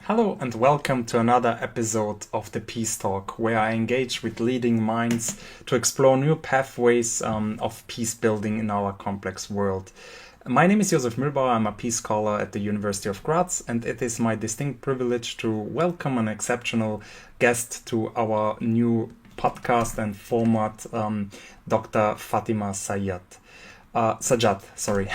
Hello and welcome to another episode of the Peace Talk, where I engage with leading minds to explore new pathways of peace building in our complex world. My name is Josef Muhibauer. I'm a peace scholar at the University of Graz, and it is my distinct privilege to welcome an exceptional guest to our new podcast and format, Dr. Fatima Sajjad. Sajjad, sorry.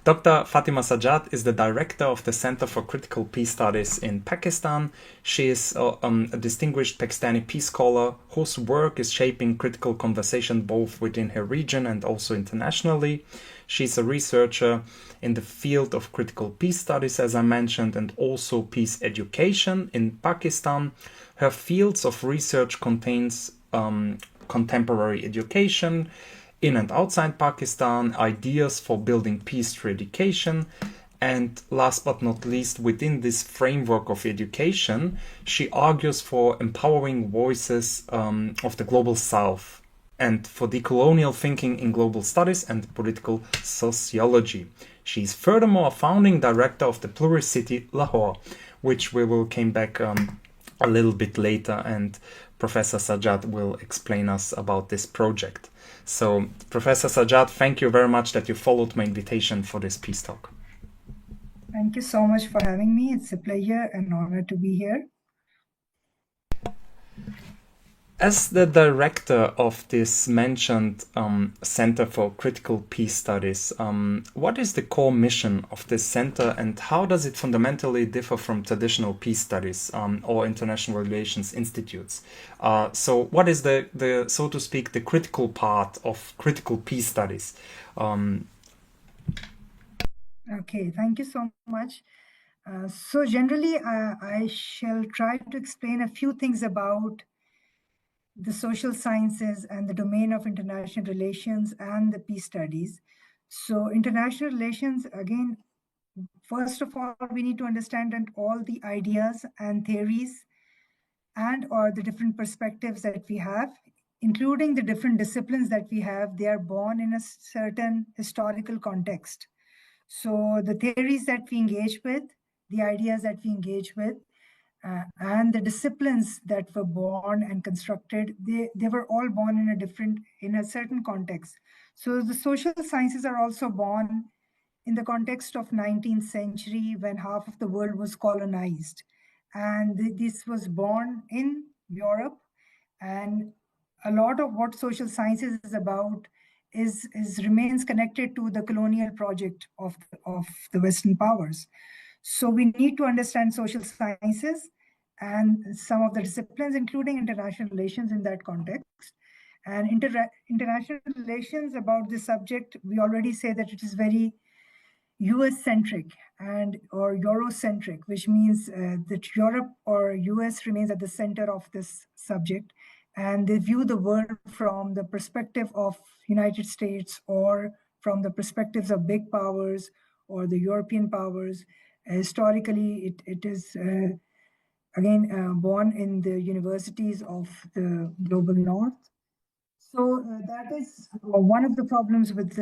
Dr. Fatima Sajjad is the director of the Center for Critical Peace Studies in Pakistan. She is a distinguished Pakistani peace scholar whose work is shaping critical conversation both within her region and also internationally. She's a researcher in the field of critical peace studies, as I mentioned, and also peace education in Pakistan. Her fields of research contains contemporary education, in and outside Pakistan, ideas for building peace through education, and last but not least, within this framework of education, she argues for empowering voices of the global south and for decolonial thinking in global studies and political sociology. She is furthermore a founding director of the Pluricity Lahore, which we will come back a little bit later, and Professor Sajjad will explain us about this project. So, Professor Sajjad, thank you very much that you followed my invitation for this Peace Talk. Thank you so much for having me. It's a pleasure and honor to be here. As the director of this mentioned Center for Critical Peace Studies, what is the core mission of this center and how does it fundamentally differ from traditional peace studies or international relations institutes? So what is the, so to speak, the critical part of critical peace studies? Okay, thank you so much. So generally, I shall try to explain a few things about the social sciences and the domain of international relations and the peace studies. So international relations, again, first of all, we need to understand that all the ideas and theories and or the different perspectives that we have, including the different disciplines that we have, they are born in a certain historical context. So the theories that we engage with, the ideas that we engage with, and the disciplines that were born and constructed, they were all born in a certain context. So the social sciences are also born in the context of 19th century when half of the world was colonized. And this was born in Europe. And a lot of what social sciences is about is remains connected to the colonial project of the Western powers. So we need to understand social sciences and some of the disciplines, including international relations in that context. And international relations about this subject, we already say that it is very US-centric and or Eurocentric, which means that Europe or US remains at the center of this subject, and they view the world from the perspective of United States or from the perspectives of big powers or the European powers. Historically, it is again born in the universities of the global north. So that is one of the problems with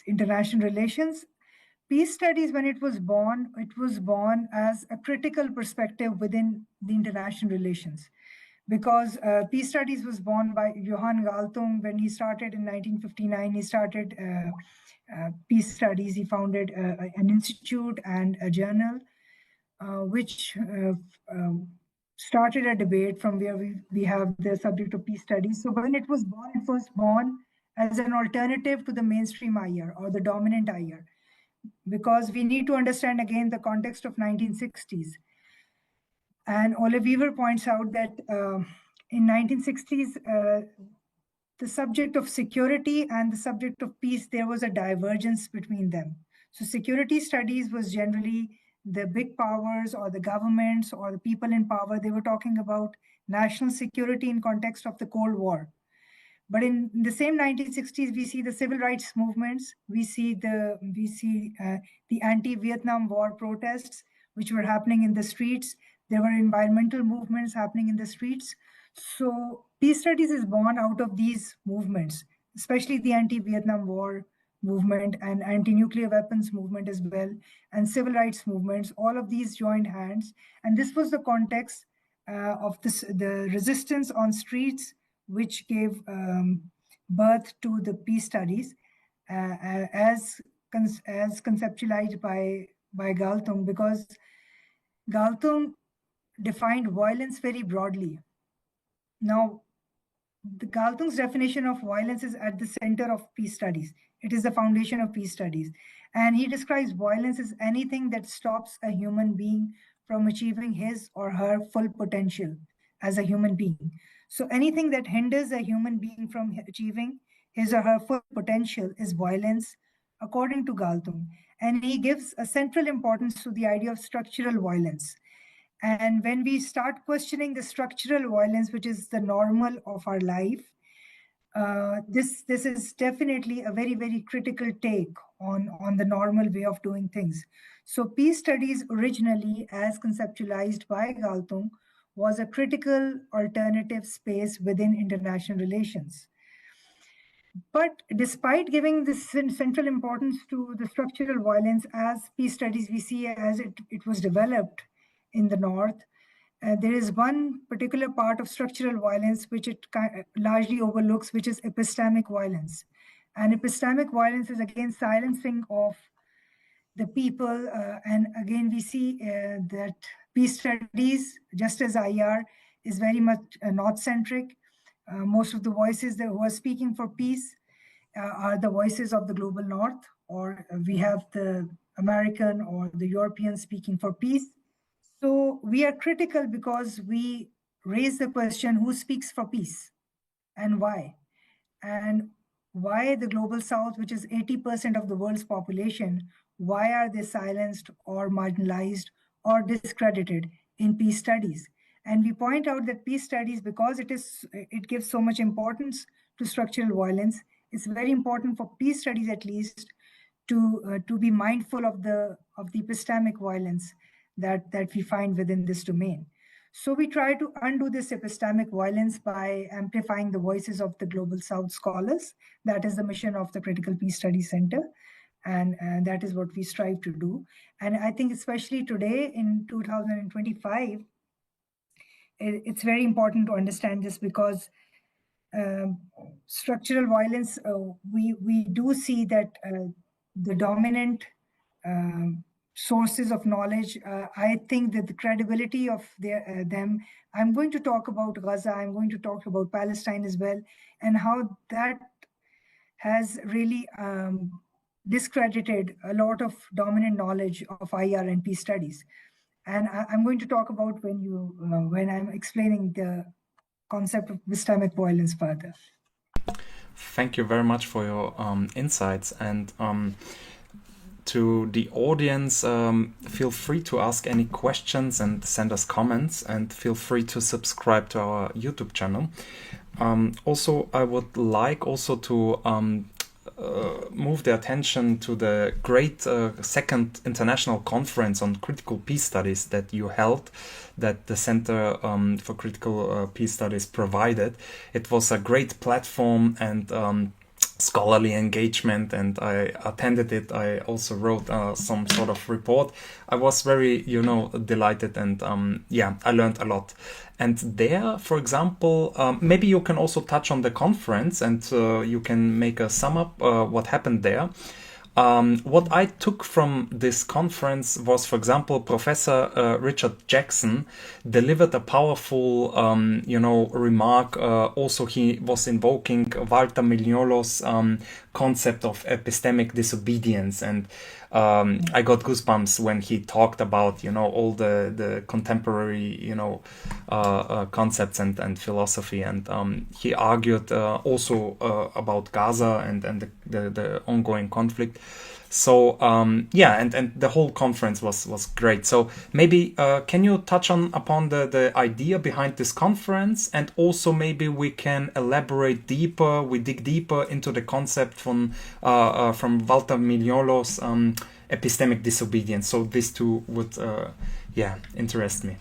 international relations. Peace studies, when it was born as a critical perspective within the international relations. Because peace studies was born by Johann Galtung when he started in 1959. He started peace studies. He founded an institute and a journal, which started a debate from where we have the subject of peace studies. So when it was born as an alternative to the mainstream IR or the dominant IR, because we need to understand again the context of 1960s. And Oliver points out that in 1960s, the subject of security and the subject of peace, there was a divergence between them. So security studies was generally the big powers or the governments or the people in power. They were talking about national security in context of the Cold War. But in the same 1960s, we see the civil rights movements. We see the anti-Vietnam War protests, which were happening in the streets. There were environmental movements happening in the streets. So peace studies is born out of these movements, especially the anti-Vietnam War movement and anti-nuclear weapons movement as well, and civil rights movements. All of these joined hands, and this was the context of the resistance on streets, which gave birth to the peace studies as conceptualized by Galtung, because Galtung defined violence very broadly. Now, the Galtung's definition of violence is at the center of peace studies. It is the foundation of peace studies. And he describes violence as anything that stops a human being from achieving his or her full potential as a human being. So anything that hinders a human being from achieving his or her full potential is violence, according to Galtung. And he gives a central importance to the idea of structural violence. And when we start questioning the structural violence, which is the normal of our life, this is definitely a very, very critical take on the normal way of doing things. So peace studies originally, as conceptualized by Galtung, was a critical alternative space within international relations. But despite giving this central importance to the structural violence as peace studies we see as it was developed in the North, there is one particular part of structural violence which it largely overlooks, which is epistemic violence. And epistemic violence is again silencing of the people. And again, we see that peace studies, just as IR, is very much North-centric. Most of the voices that who are speaking for peace are the voices of the global North, or we have the American or the European speaking for peace. So we are critical because we raise the question, who speaks for peace and why? And why the global South, which is 80% of the world's population, why are they silenced or marginalized or discredited in peace studies? And we point out that peace studies, because it gives so much importance to structural violence, it's very important for peace studies at least to be mindful of the epistemic violence that we find within this domain. So we try to undo this epistemic violence by amplifying the voices of the Global South scholars. That is the mission of the Critical Peace Studies Center. And that is what we strive to do. And I think especially today in 2025, it's very important to understand this, because structural violence, we do see that the dominant sources of knowledge, I think that the credibility of them, I'm going to talk about Gaza, I'm going to talk about Palestine as well, and how that has really discredited a lot of dominant knowledge of IR and peace studies. And I'm going to talk about when I'm explaining the concept of epistemic violence further. Thank you very much for your insights. And to the audience, feel free to ask any questions and send us comments, and feel free to subscribe to our YouTube channel. Also, I would like also to move the attention to the great second international conference on critical peace studies that you held, that the Center for Critical Peace Studies provided. It was a great platform and scholarly engagement, and I attended it. I also wrote some sort of report. I was very, delighted, and yeah, I learned a lot. And there, for example, maybe you can also touch on the conference, and you can make a sum up what happened there. What I took from this conference was, for example, Professor Richard Jackson delivered a powerful, remark. Also, he was invoking Walter Mignolo's concept of epistemic disobedience, and I got goosebumps when he talked about, all the contemporary, concepts and philosophy, and he argued also about Gaza and the ongoing conflict. So yeah, and the whole conference was great. So maybe can you touch upon the idea behind this conference, and also maybe we can elaborate deeper. We dig deeper into the concept from Walter Mignolo's epistemic disobedience. So these two would interest me.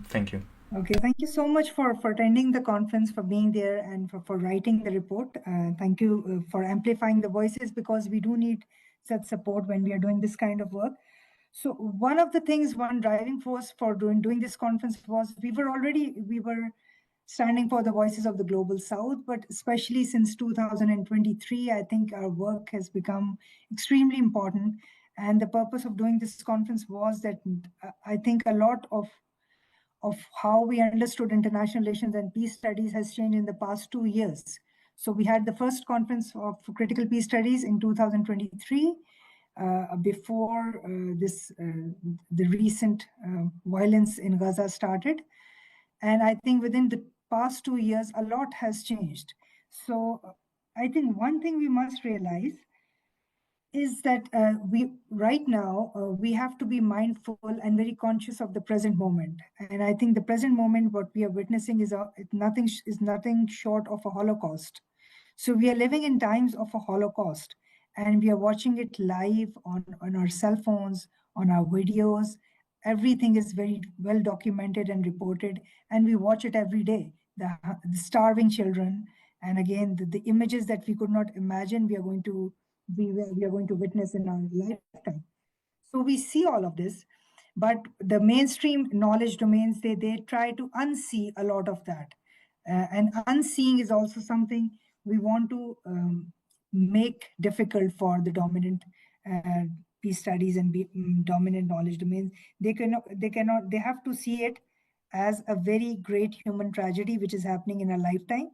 Thank you. Okay, thank you so much for attending the conference, for being there, and for writing the report. Thank you for amplifying the voices, because we do need such support when we are doing this kind of work. So one of the things, one driving force for doing this conference was we were standing for the voices of the global south, but especially since 2023, I think our work has become extremely important. And the purpose of doing this conference was that I think a lot of how we understood international relations and peace studies has changed in the past 2 years. So we had the first conference of critical peace studies in 2023, before the recent violence in Gaza started. And I think within the past 2 years, a lot has changed. So I think one thing we must realize is that we right now we have to be mindful and very conscious of the present moment. And I think the present moment, what we are witnessing is nothing short of a Holocaust. So we are living in times of a Holocaust, and we are watching it live on our cell phones, on our videos. Everything is very well documented and reported, and we watch it every day. The starving children, and again, the images that we could not imagine we are going to witness in our lifetime. So we see all of this, but the mainstream knowledge domains, they try to unsee a lot of that. And unseeing is also something we want to make difficult for the dominant uh, peace studies and dominant knowledge domains. They have to see it as a very great human tragedy which is happening in a lifetime.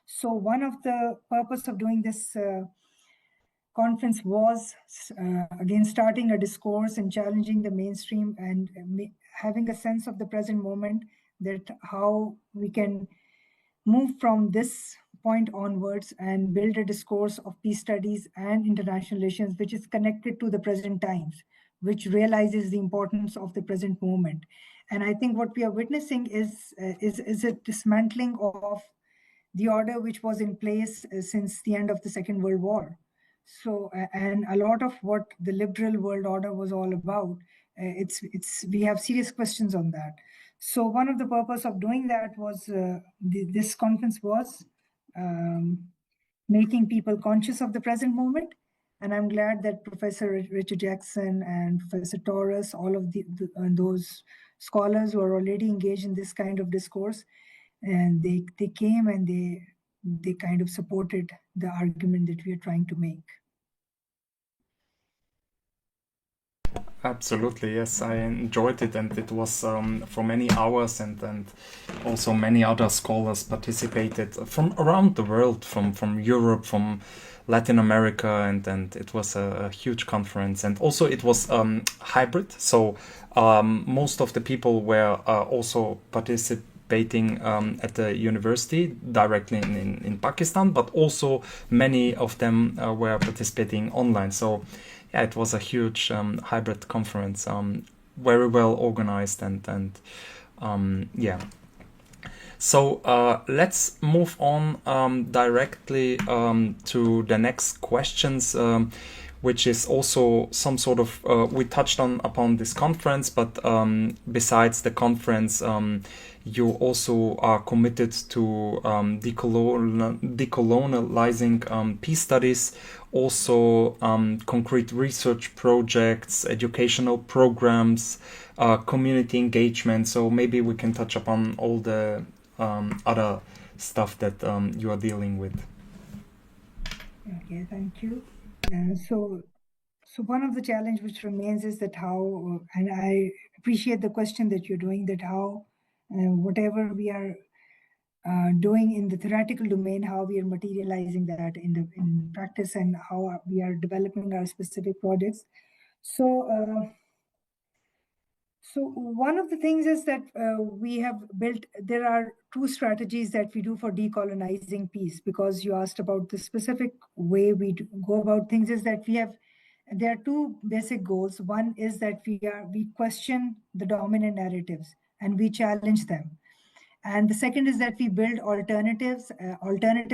So one of the purpose of doing this conference was, again, starting a discourse and challenging the mainstream, and having a sense of the present moment, that how we can move from this point onwards and build a discourse of peace studies and international relations which is connected to the present times, which realizes the importance of the present moment. And I think what we are witnessing is a dismantling of the order which was in place since the end of the Second World War. So, and a lot of what the liberal world order was all about, we have serious questions on that. So, one of the purpose of doing that was this conference was um, making people conscious of the present moment. And I'm glad that Professor Richard Jackson and Professor Torres, all of those scholars who are already engaged in this kind of discourse, and they came and they kind of supported the argument that we are trying to make. Absolutely, yes. I enjoyed it, and it was for many hours, and also many other scholars participated from around the world, from Europe, from Latin America, and it was a huge conference. And also it was hybrid, so most of the people were also participating at the university directly in Pakistan, but also many of them were participating online. So yeah, it was a huge hybrid conference, very well organized, and yeah. So let's move on directly to the next questions, which is also some sort of we touched on upon this conference, but besides the conference, you also are committed to decolonializing peace studies, also concrete research projects, educational programs, community engagement. So maybe we can touch upon all the other stuff that you are dealing with. Okay, thank you. So one of the challenge which remains is that how, and I appreciate the question that you're doing, that how whatever we are doing in the theoretical domain, how we are materializing that in practice, and how we are developing our specific projects. So one of the things is that we have built, there are two strategies that we do for decolonizing peace, because you asked about the specific way we go about things, is that there are two basic goals. One is that we question the dominant narratives and we challenge them. And the second is that we build alternative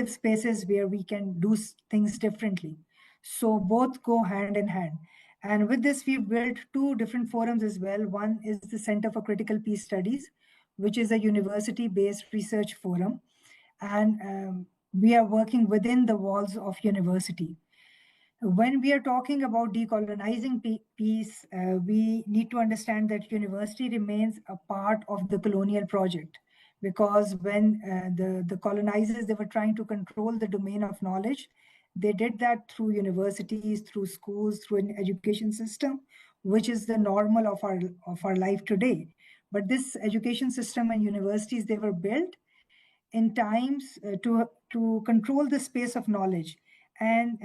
spaces where we can do things differently. So both go hand in hand. And with this, we've built two different forums as well. One is the Center for Critical Peace Studies, which is a university-based research forum. And we are working within the walls of university. When we are talking about decolonizing peace, we need to understand that university remains a part of the colonial project, because when the colonizers, they were trying to control the domain of knowledge, they did that through universities, through schools, through an education system, which is the normal of our life today. But this education system and universities, they were built in times to control the space of knowledge, and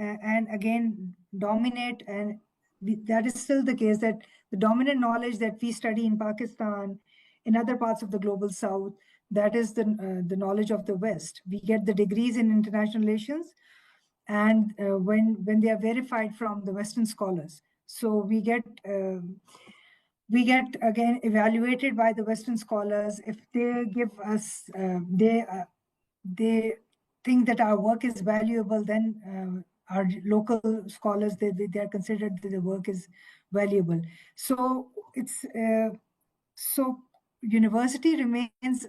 again dominate. And that is still the case, that the dominant knowledge that we study in Pakistan, in other parts of the global south, that is the knowledge of the West. We get the degrees in international relations, and when they are verified from the Western scholars, so we get again evaluated by the Western scholars. If they give us, they think that our work is valuable, then our local scholars, they are considered that the work is valuable. So it's so university remains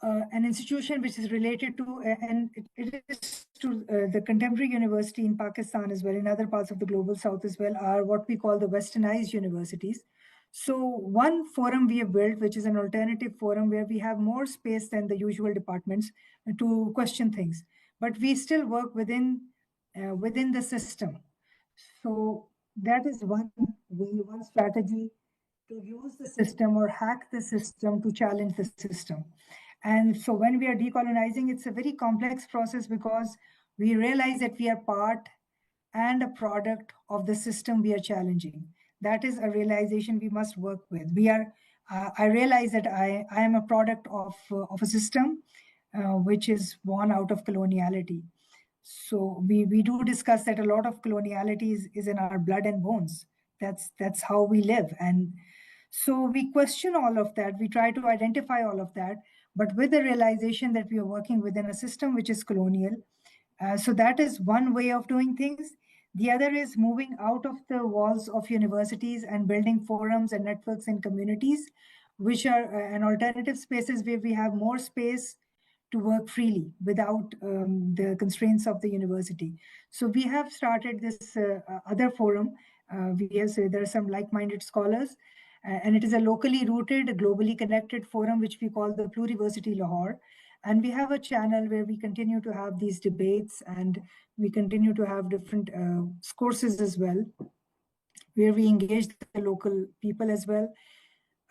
an institution which is related to, and it is to the contemporary university in Pakistan as well, in other parts of the global south as well, are what we call the westernized universities. So one forum we have built, which is an alternative forum where we have more space than the usual departments to question things, but we still work within the system. So that is one strategy, to use the system or hack the system to challenge the system. And so when we are decolonizing, it's a very complex process, because we realize that we are part and a product of the system we are challenging. That is a realization we must work with. I realize that I am a product of a system which is born out of coloniality. So we do discuss that a lot of coloniality is in our blood and bones. That's how we live. And so we question all of that. We try to identify all of that, but with the realization that we are working within a system which is colonial. So that is one way of doing things. The other is moving out of the walls of universities and building forums and networks and communities, which are an alternative spaces where we have more space to work freely without the constraints of the university. So we have started this other forum. There are some like-minded scholars, and it is a locally rooted, globally connected forum, which we call the Pluriversity Lahore. And we have a channel where we continue to have these debates, and we continue to have different courses as well, where we engage the local people as well.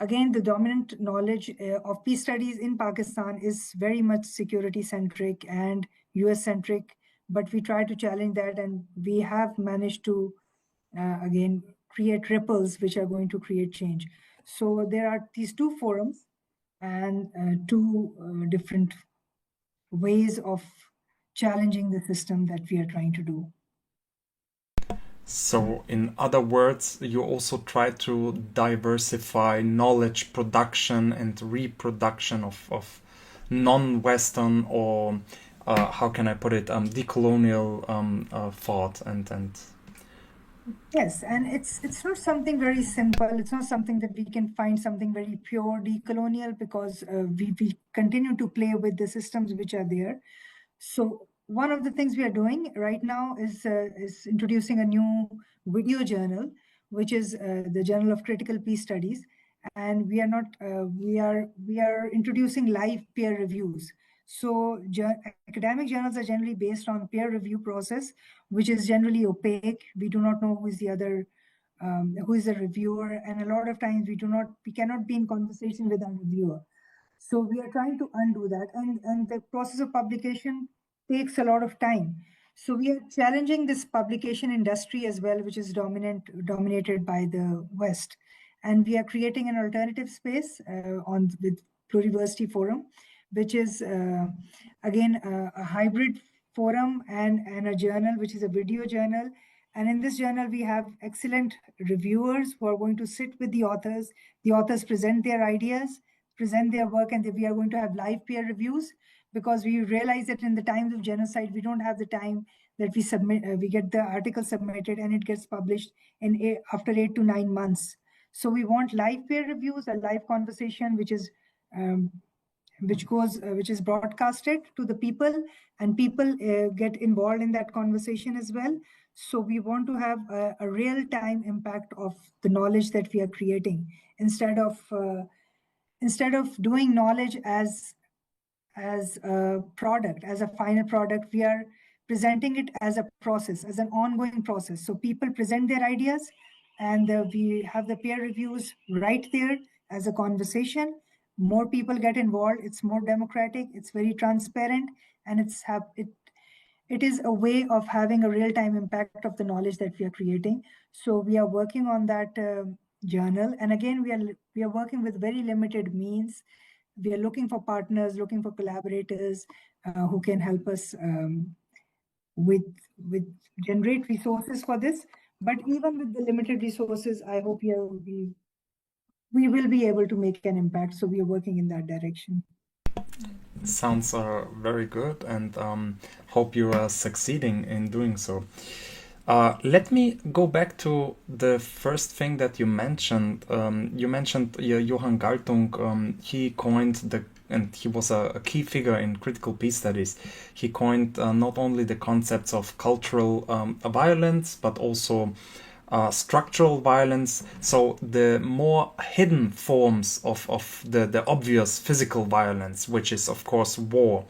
Again, the dominant knowledge of peace studies in Pakistan is very much security centric and US centric, but we try to challenge that, and we have managed to again create ripples which are going to create change. So there are these two forums and two different ways of challenging the system that we are trying to do. So, in other words, you also try to diversify knowledge production and reproduction of non-Western, or how can I put it, decolonial thought and Yes, and it's not something very simple. It's not something that we can find something very pure decolonial, because we continue to play with the systems which are there. So one of the things we are doing right now is introducing a new video journal, which is the Journal of Critical Peace Studies, and we are not we are introducing live peer reviews. So academic journals are generally based on peer review process, which is generally opaque. We do not know who is the other, who is the reviewer, and a lot of times we cannot be in conversation with our reviewer. So we are trying to undo that, and the process of publication takes a lot of time. So we are challenging this publication industry as well, which is dominated by the West, and we are creating an alternative space on with Pluriversity Forum, which is again a hybrid forum and a journal, which is a video journal. And in this journal, we have excellent reviewers who are going to sit with the authors. The authors present their ideas, present their work, and we are going to have live peer reviews, because we realize that in the times of genocide, we don't have the time that we get the article submitted and it gets published after 8 to 9 months. So we want live peer reviews, a live conversation, which is broadcasted to the people, and people get involved in that conversation as well. So we want to have a real-time impact of the knowledge that we are creating, instead of doing knowledge as a product, as a final product. We are presenting it as a process, as an ongoing process. So people present their ideas, and we have the peer reviews right there as a conversation. More people get involved. It's more democratic. It's very transparent, and it is a way of having a real-time impact of the knowledge that we are creating. So we are working on that journal, and again, we are working with very limited means. We are looking for partners, looking for collaborators who can help us with generate resources for this. But even with the limited resources, I hope we will be able to make an impact. So we are working in that direction. Sounds very good, and hope you are succeeding in doing so. Let me go back to the first thing that you mentioned. You mentioned Johann Galtung. He coined and he was a key figure in critical peace studies. He coined not only the concepts of cultural violence, but also structural violence. So the more hidden forms of the obvious physical violence, which is of course war.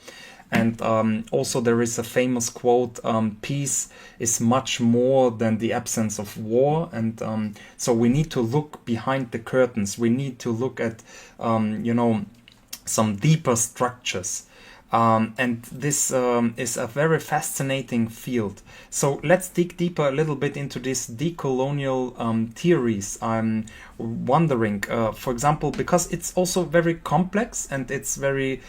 And also there is a famous quote, peace is much more than the absence of war. And so we need to look behind the curtains. We need to look at, some deeper structures. And this is a very fascinating field. So let's dig deeper a little bit into these decolonial theories. I'm wondering, for example, because it's also very complex, and it's very,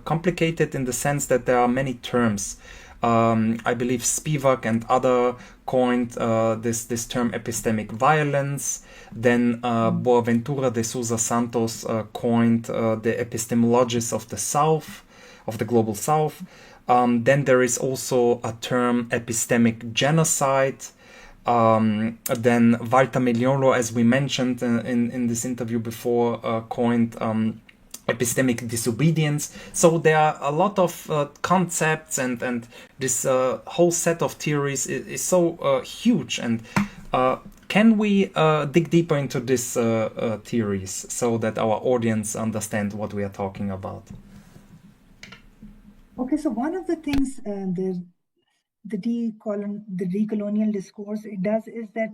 complicated in the sense that there are many terms. I believe Spivak and other coined this term epistemic violence. Then Boaventura de Sousa Santos coined the epistemologies of the South, of the global South. Then there is also a term epistemic genocide. Then Walter Migliolo, as we mentioned in this interview before, coined epistemic disobedience. So there are a lot of concepts, and this whole set of theories is so huge. And can we dig deeper into these theories so that our audience understand what we are talking about? Okay, so one of the things the decolonial discourse it does is that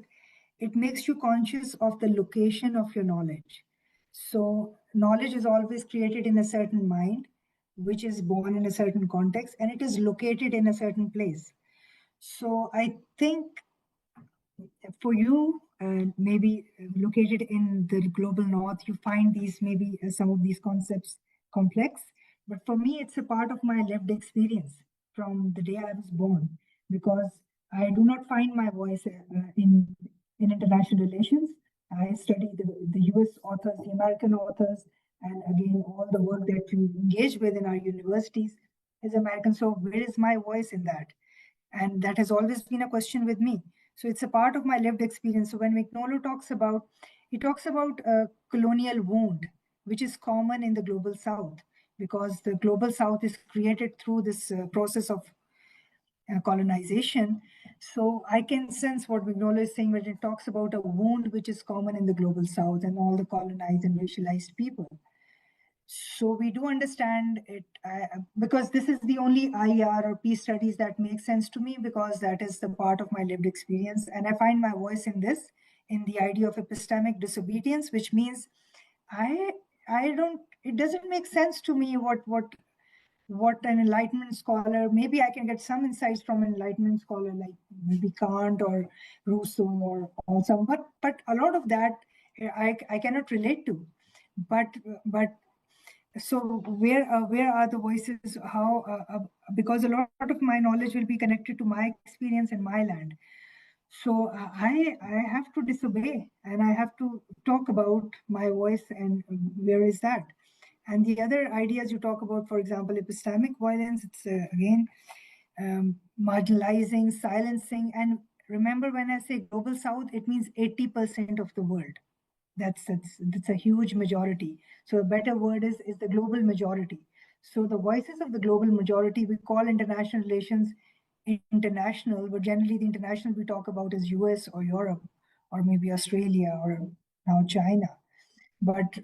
it makes you conscious of the location of your knowledge. So knowledge is always created in a certain mind, which is born in a certain context, and it is located in a certain place. So I think for you, maybe located in the global north, you find these maybe some of these concepts complex. But for me, it's a part of my lived experience from the day I was born, because I do not find my voice in international relations. I study the US authors, the American authors, and again, all the work that we engage with in our universities is American. So where is my voice in that? And that has always been a question with me. So it's a part of my lived experience. So when Mignolo talks about, he talks about a colonial wound, which is common in the global South, because the global South is created through this process of colonization. So I can sense what Mignolo is saying when it talks about a wound which is common in the global South and all the colonized and racialized people. So we do understand it because this is the only IR or peace studies that make sense to me, because that is the part of my lived experience. And I find my voice in this, in the idea of epistemic disobedience, which means it doesn't make sense to me what an Enlightenment scholar, maybe I can get some insights from an Enlightenment scholar like maybe Kant or Rousseau or also, but a lot of that I cannot relate to. But so where are the voices? How because a lot of my knowledge will be connected to my experience in my land. So I have to disobey, and I have to talk about my voice, and where is that? And the other ideas you talk about, for example, epistemic violence, it's again marginalizing, silencing. And remember, when I say global South, it means 80% of the world. That's a huge majority. So a better word is the global majority. So the voices of the global majority, we call international relations international, but generally the international we talk about is US or Europe or maybe Australia or now China. But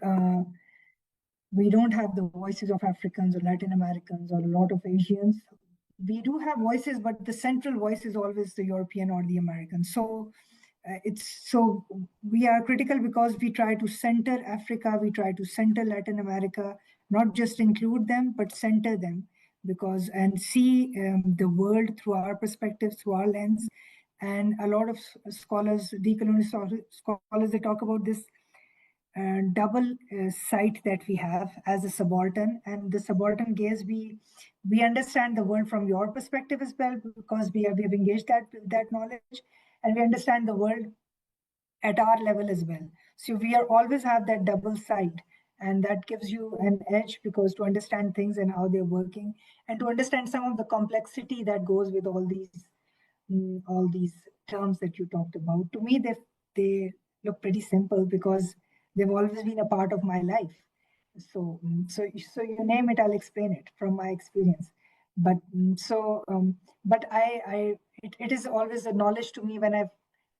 we don't have the voices of Africans or Latin Americans or a lot of Asians. We do have voices, but the central voice is always the European or the American. So we are critical because we try to center Africa, we try to center Latin America, not just include them, but center them because and see the world through our perspective, through our lens. And a lot of scholars, decolonial scholars, they talk about this double sight that we have as a subaltern. And the subaltern gaze, we understand the world from your perspective as well because we have engaged that knowledge, and we understand the world at our level as well. So we are always have that double sight, and that gives you an edge because to understand things and how they're working, and to understand some of the complexity that goes with all these terms that you talked about. To me, they look pretty simple because they've always been a part of my life. So you name it, I'll explain it from my experience. But but it is always a knowledge to me when I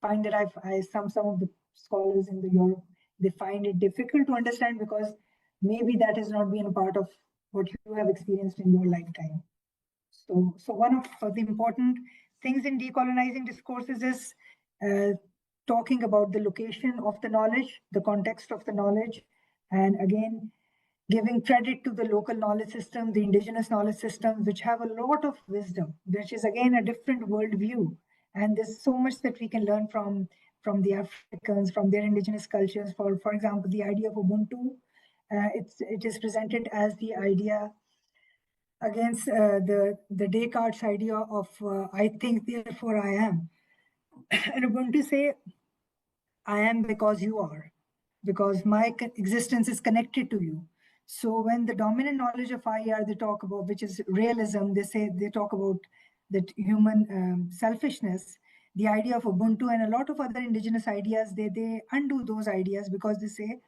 find that some of the scholars in the Europe, they find it difficult to understand because maybe that has not been a part of what you have experienced in your lifetime. So one of the important things in decolonizing discourses is talking about the location of the knowledge, the context of the knowledge, and again, giving credit to the local knowledge system, the indigenous knowledge system, which have a lot of wisdom, which is again a different worldview. And there's so much that we can learn from the Africans, from their indigenous cultures. For example, the idea of Ubuntu, it is presented as the idea against the Descartes idea of I think, therefore I am. And I'm going to say, I am because you are, because my existence is connected to you. So when the dominant knowledge of I are, they talk about, which is realism, they talk about that human selfishness, the idea of Ubuntu and a lot of other indigenous ideas, they undo those ideas because they say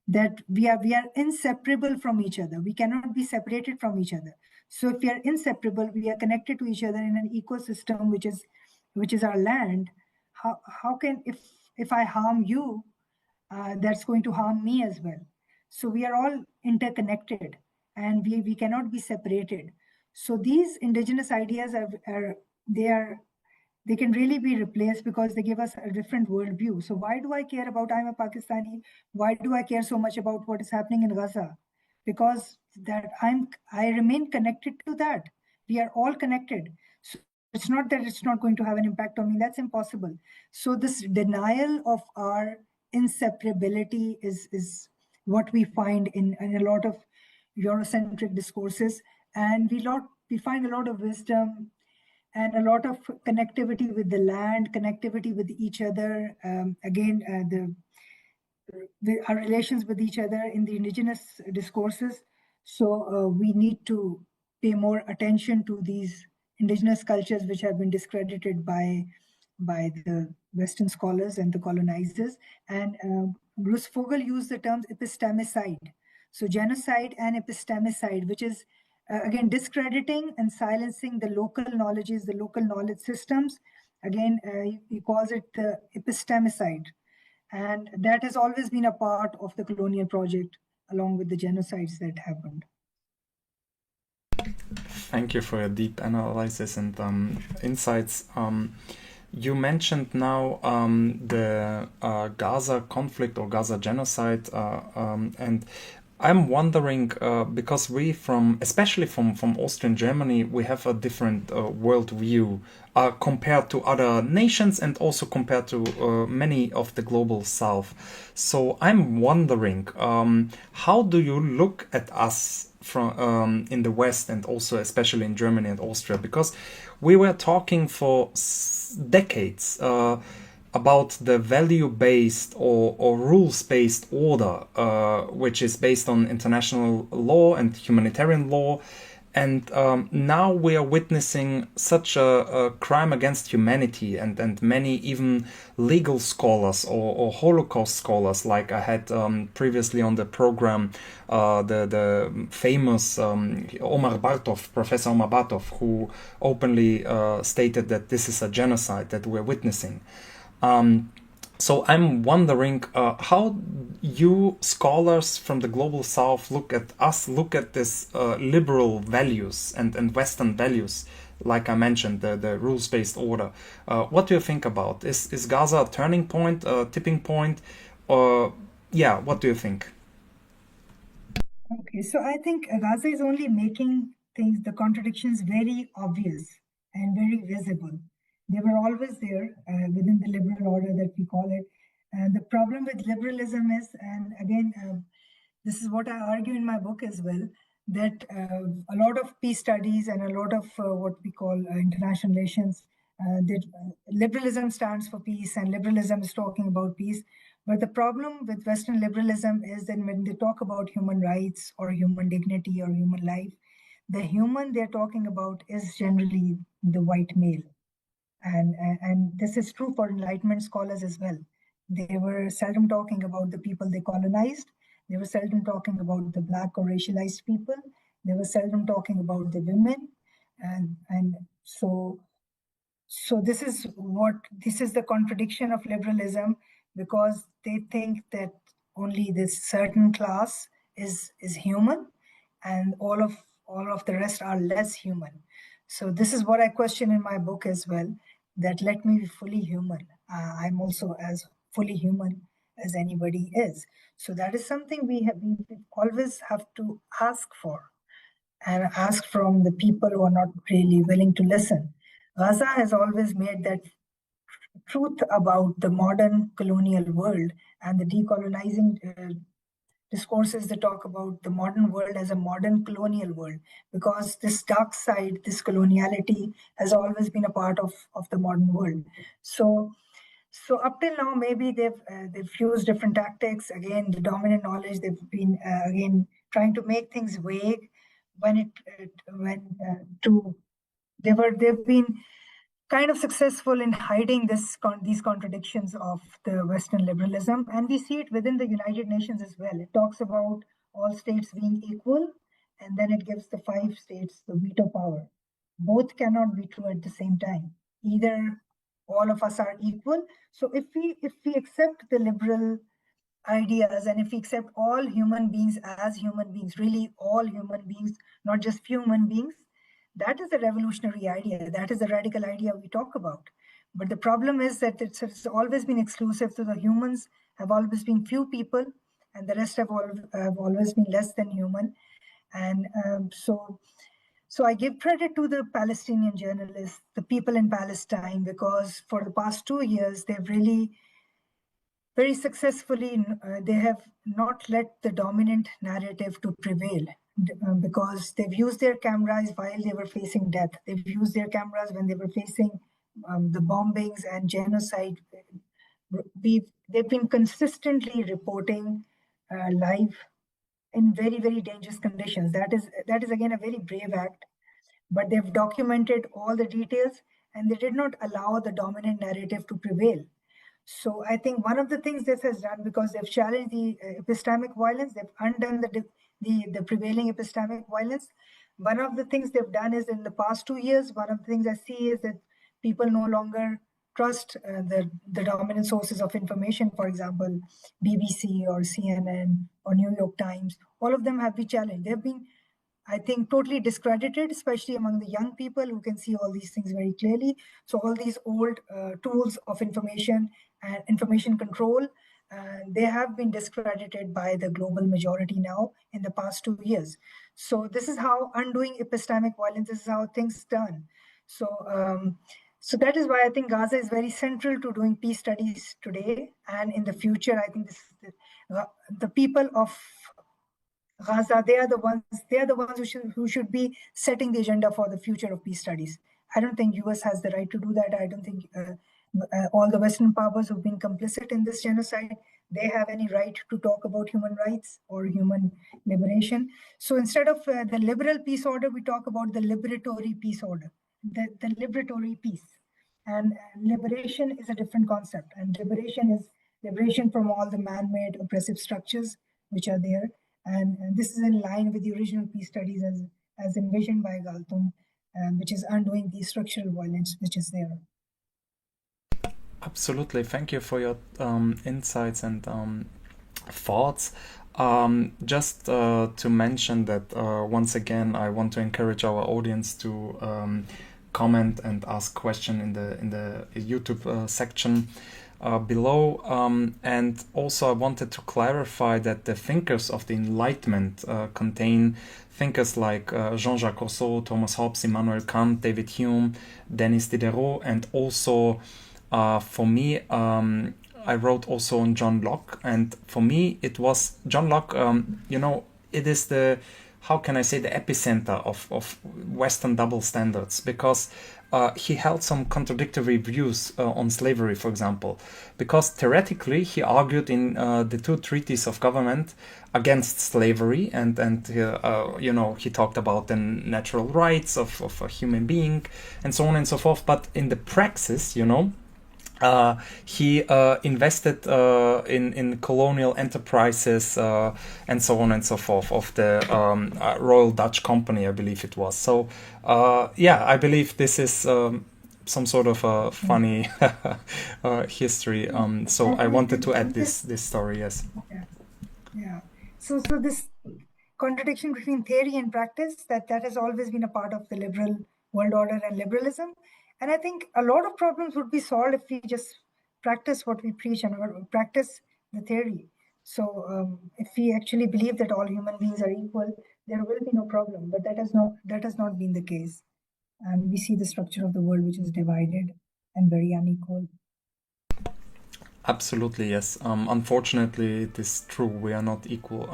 that we are inseparable from each other. We cannot be separated from each other. So if we are inseparable, we are connected to each other in an ecosystem, which is our land. How can, if I harm you, that's going to harm me as well. So we are all interconnected, and we cannot be separated. So these indigenous ideas they can really be replaced because they give us a different worldview. So why do I care about, I'm a Pakistani, why do I care so much about what is happening in Gaza? Because that I remain connected to that. We are all connected. So it's not that it's not going to have an impact on me. That's impossible. So this denial of our inseparability is what we find in a lot of Eurocentric discourses. And we find a lot of wisdom and a lot of connectivity with the land, connectivity with each other. Again, our relations with each other in the indigenous discourses. So we need to pay more attention to these indigenous cultures which have been discredited by the Western scholars and the colonizers. And Bruce Fogel used the terms epistemicide. So genocide and epistemicide, which is again discrediting and silencing the local knowledges, the local knowledge systems. Again, he calls it the epistemicide. And that has always been a part of the colonial project, along with the genocides that happened. Thank you for your deep analysis and insights. You mentioned now the Gaza conflict or Gaza genocide, and I'm wondering because we especially from Austria and Germany, we have a different world view compared to other nations and also compared to many of the global South. So I'm wondering, how do you look at us from in the West and also especially in Germany and Austria? Because we were talking for decades about the value-based or rules-based order, which is based on international law and humanitarian law. And now we are witnessing such a crime against humanity, and many even legal scholars or Holocaust scholars, like I had previously on the program, the famous Professor Omar Bartov, who openly stated that this is a genocide that we're witnessing. So I'm wondering how you scholars from the global south look at this liberal values and Western values, like I mentioned, the rules-based order. What do you think about? Is Gaza a turning point, a tipping point? Or yeah, what do you think? Okay, so I think Gaza is only making things, the contradictions, very obvious and very visible. They were always there within the liberal order that we call it. And the problem with liberalism is, and again, this is what I argue in my book as well, that a lot of peace studies and a lot of what we call international relations, that liberalism stands for peace and liberalism is talking about peace. But the problem with Western liberalism is that when they talk about human rights or human dignity or human life, the human they're talking about is generally the white male. And this is true for Enlightenment scholars as well. They were seldom talking about the people they colonized. They were seldom talking about the Black or racialized people. They were seldom talking about the women. And so this is the contradiction of liberalism, because they think that only this certain class is human, and all of the rest are less human. So this is what I question in my book as well, that let me be fully human. I'm also as fully human as anybody is. So that is something we always have to ask for, and ask from the people who are not really willing to listen. Gaza has always made that truth about the modern colonial world and the decolonizing discourses that talk about the modern world as a modern colonial world, because this dark side, this coloniality, has always been a part of the modern world. So up till now, maybe they've used different tactics. Again, the dominant knowledge. They've been again trying to make things vague when when to they've been kind of successful in hiding these contradictions of the Western liberalism, and we see it within the United Nations as well. It talks about all states being equal, and then it gives the 5 states the veto power. Both cannot be true at the same time. Either all of us are equal. So if we accept the liberal ideas, and if we accept all human beings as human beings, really all human beings, not just few human beings, that is a revolutionary idea. That is the radical idea we talk about. But the problem is that it's always been exclusive to the humans, have always been few people, and the rest have always been less than human. And so I give credit to the Palestinian journalists, the people in Palestine, because for the past 2 years, they've really very successfully, they have not let the dominant narrative to prevail, because they've used their cameras while they were facing death. They've used their cameras when they were facing the bombings and genocide. They've been consistently reporting live in very, very dangerous conditions. That is again a very brave act, but they've documented all the details, and they did not allow the dominant narrative to prevail. So I think one of the things this has done, because they've challenged the epistemic violence, they've undone the prevailing epistemic violence. One of the things they've done is, in the past 2 years, one of the things I see is that people no longer trust the dominant sources of information. For example, BBC or CNN or New York Times, all of them have been challenged. They've been, I think, totally discredited, especially among the young people who can see all these things very clearly. So all these old tools of information and information control, they have been discredited by the global majority now in the past 2 years. So this is how undoing epistemic violence, this is how things turn. So that is why I think Gaza is very central to doing peace studies today and in the future. I think the people of Gaza, they are the ones who should be setting the agenda for the future of peace studies. I don't think US has the right to do that. I don't think all the Western powers who've been complicit in this genocide, they have any right to talk about human rights or human liberation. So instead of the liberal peace order, we talk about the liberatory peace order, the liberatory peace. And liberation is a different concept. And liberation is liberation from all the man-made oppressive structures which are there. And this is in line with the original peace studies as envisioned by Galtung, which is undoing the structural violence which is there. Absolutely. Thank you for your insights and thoughts. Just to mention that once again, I want to encourage our audience to comment and ask question in the YouTube section below. And also, I wanted to clarify that the thinkers of the Enlightenment contain thinkers like Jean-Jacques Rousseau, Thomas Hobbes, Immanuel Kant, David Hume, Denis Diderot, and also for me, I wrote also on John Locke, and for me it was John Locke. It is the, how can I say, the epicenter of Western double standards, because he held some contradictory views on slavery, for example, because theoretically he argued in the two treaties of government against slavery, and he talked about the natural rights of a human being and so on and so forth. But in the praxis, he invested in colonial enterprises and so on and so forth of the Royal Dutch Company, I believe it was. So I believe this is some sort of a funny history. So I wanted to add this story. Yes. Yeah. So this contradiction between theory and practice, that has always been a part of the liberal world order and liberalism. And I think a lot of problems would be solved if we just practice what we preach and practice the theory. So if we actually believe that all human beings are equal, there will be no problem. But that has not been the case. And we see the structure of the world which is divided and very unequal. Absolutely, yes. Unfortunately, it is true. We are not equal.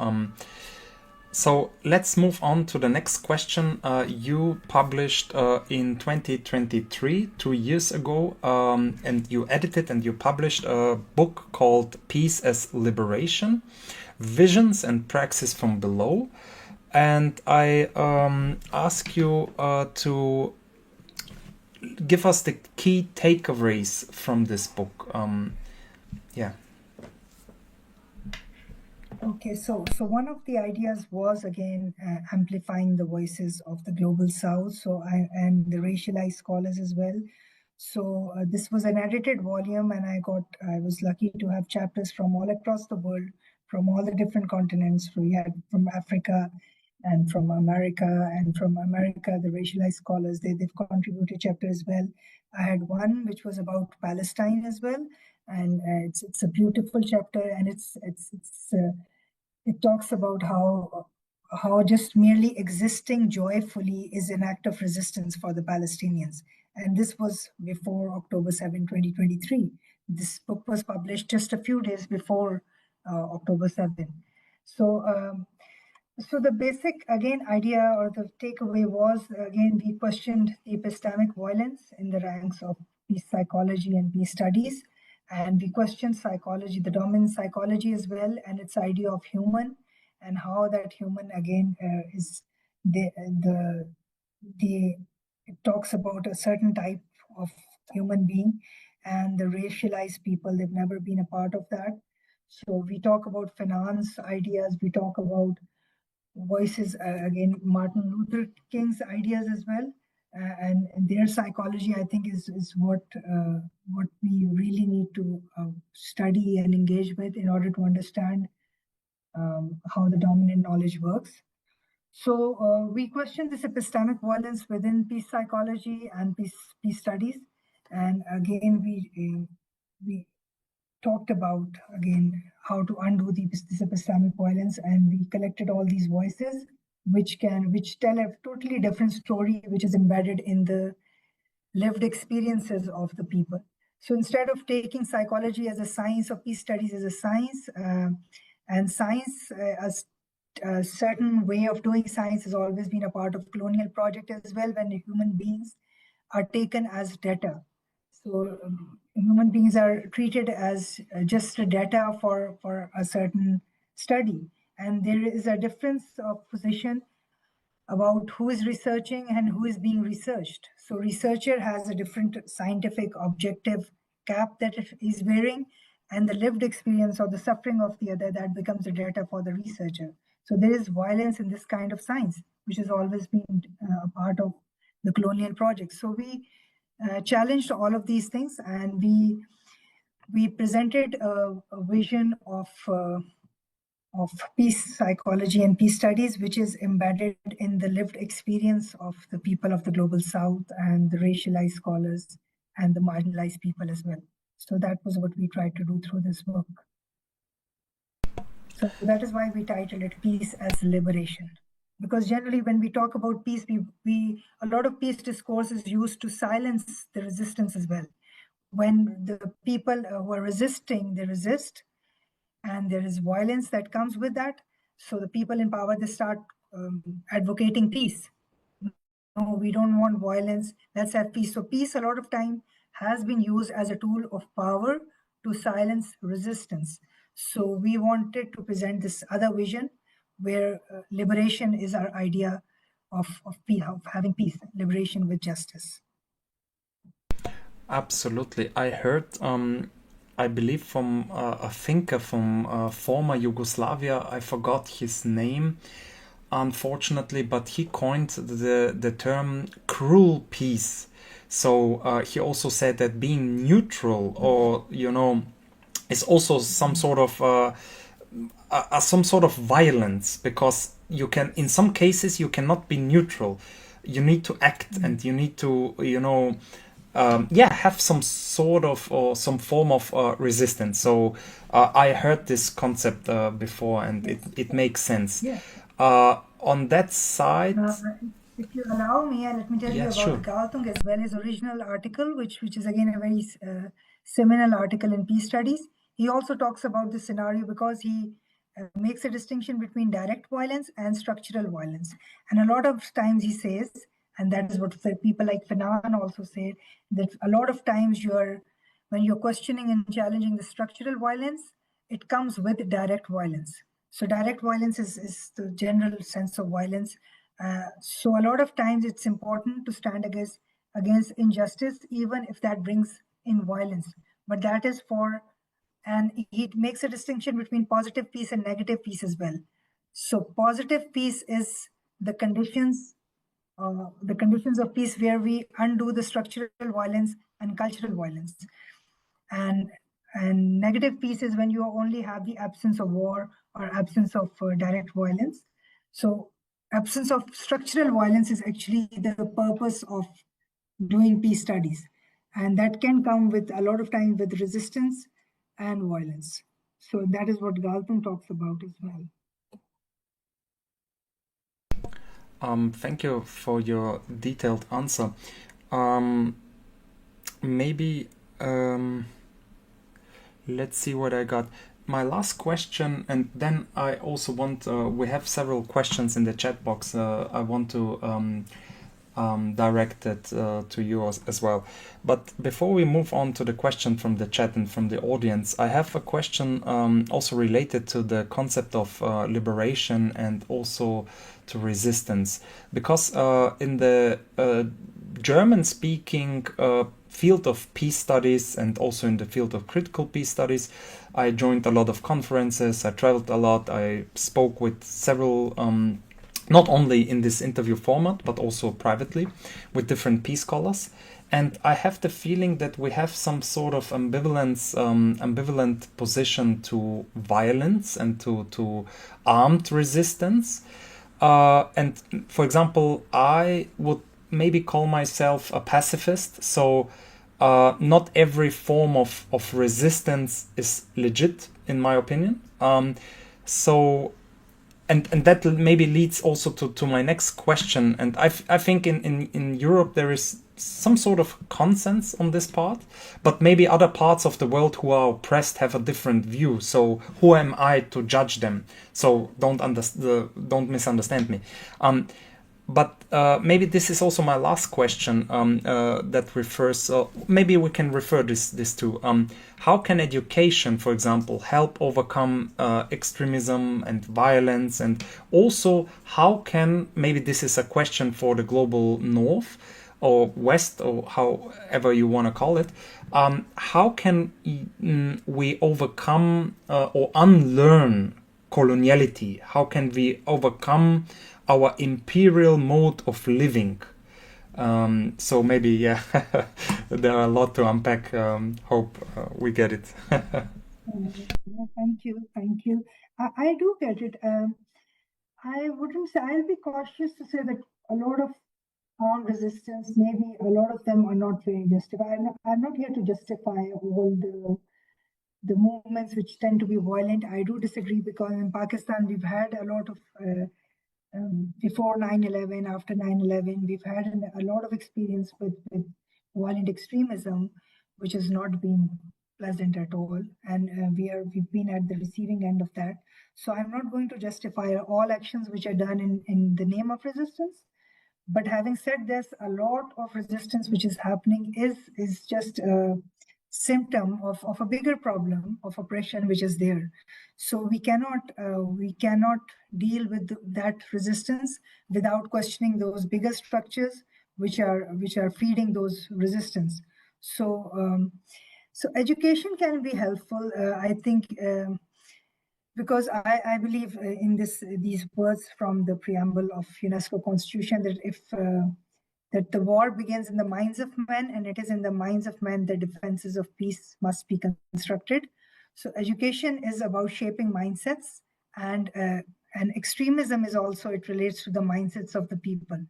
So let's move on to the next question. You published in 2023, 2 years ago, and you edited and you published a book called Peace as Liberation, Visions and Praxis from Below. And I ask you to give us the key takeaways from this book. Yeah. Okay, so one of the ideas was again amplifying the voices of the global South, and the racialized scholars as well. So this was an edited volume, and I was lucky to have chapters from all across the world, from all the different continents. We had from Africa and from America, the racialized scholars, they've contributed chapters as well. I had one which was about Palestine as well, and it's a beautiful chapter, and it talks about how just merely existing joyfully is an act of resistance for the Palestinians. And this was before October 7, 2023. This book was published just a few days before October 7. So the basic, again, idea or the takeaway was, again, we questioned the epistemic violence in the ranks of peace psychology and peace studies. And we questioned psychology, the dominant psychology as well, and its idea of human, and how that human, again, is it talks about a certain type of human being, and the racialized people, they've never been a part of that. So we talk about finance ideas, we talk about voices, again, Martin Luther King's ideas as well, and their psychology, I think, is what we really need to study and engage with in order to understand how the dominant knowledge works. So we question this epistemic violence within peace psychology and peace studies, and again we talked about, again, how to undo this epistemic violence, and we collected all these voices which tell a totally different story, which is embedded in the lived experiences of the people. So instead of taking psychology as a science or peace studies as a science, and science as a certain way of doing science has always been a part of colonial project as well, when human beings are taken as data. So human beings are treated as just data for a certain study. And there is a difference of position about who is researching and who is being researched. So researcher has a different scientific objective cap that it is wearing, and the lived experience or the suffering of the other, that becomes the data for the researcher. So there is violence in this kind of science, which has always been a part of the colonial project. So we challenged all of these things, and we presented a vision of peace psychology and peace studies, which is embedded in the lived experience of the people of the global south and the racialized scholars and the marginalized people as well. So that was what we tried to do through this work. So that is why we titled it Peace as Liberation. Because generally when we talk about peace, a lot of peace discourse is used to silence the resistance as well. When the people who are resisting, they resist, and there is violence that comes with that. So the people in power, they start advocating peace. No, we don't want violence, let's have peace. So peace a lot of time has been used as a tool of power to silence resistance. So we wanted to present this other vision where liberation is our idea of having peace, liberation with justice. Absolutely. I heard, I believe from a thinker from former Yugoslavia, I forgot his name, unfortunately, but he coined the term cruel peace. So he also said that being neutral, or is also some sort of violence, because you can, in some cases, you cannot be neutral. You need to act, and you need to, have some sort of or some form of resistance. So I heard this concept before, and it makes sense. Yeah. On that side, if you allow me, let me tell you about sure. Galtung as well, his original article, which is again a very seminal article in peace studies. He also talks about this scenario because he makes a distinction between direct violence and structural violence. And a lot of times he says, and that is what people like Fanon also say, that a lot of times when you're questioning and challenging the structural violence, it comes with direct violence. So direct violence is the general sense of violence. So a lot of times it's important to stand against injustice, even if that brings in violence. But that is and he makes a distinction between positive peace and negative peace as well. So positive peace is the conditions of peace where we undo the structural violence and cultural violence. And negative peace is when you only have the absence of war or absence of direct violence. So absence of structural violence is actually the purpose of doing peace studies. And that can come with a lot of time with resistance and violence. So that is what Galtung talks about as well. Thank you for your detailed answer. Maybe let's see what I got. My last question, and then I also want, we have several questions in the chat box. I want to direct it to you as well. But before we move on to the question from the chat and from the audience, I have a question also related to the concept of liberation and also to resistance. Because in the German-speaking field of peace studies and also in the field of critical peace studies, I joined a lot of conferences, I traveled a lot, I spoke with several not only in this interview format, but also privately with different peace scholars. And I have the feeling that we have some sort of ambivalent position to violence and to armed resistance. And for example, I would maybe call myself a pacifist. So not every form of resistance is legit, in my opinion. And that maybe leads also to my next question. And I think in Europe there is some sort of consensus on this part, but maybe other parts of the world who are oppressed have a different view. So who am I to judge them? So don't misunderstand me. But maybe this is also my last question that refers, maybe we can refer this to how can education, for example, help overcome extremism and violence, and also how can, maybe this is a question for the global north or west or however you want to call it, how can we overcome or unlearn coloniality? How can we overcome our imperial mode of living? So maybe, yeah, there are a lot to unpack. Hope we get it. Thank you, thank you. I do get it. I wouldn't say, I'll be cautious to say that a lot of armed resistance, maybe a lot of them are not very justified. I'm not here to justify all the movements which tend to be violent. I do disagree, because in Pakistan we've had a lot of before 9/11, after 9/11, we've had a lot of experience with violent extremism, which has not been pleasant at all, and we've been at the receiving end of that. So I'm not going to justify all actions which are done in the name of resistance. But having said this, a lot of resistance which is happening is just a symptom of a bigger problem of oppression which is there. So we cannot deal with that resistance without questioning those bigger structures which are feeding those resistance. So education can be helpful. I think. Because I believe in these words from the preamble of UNESCO Constitution, that that the war begins in the minds of men, and it is in the minds of men that defenses of peace must be constructed. So education is about shaping mindsets, and extremism is also, it relates to the mindsets of the people.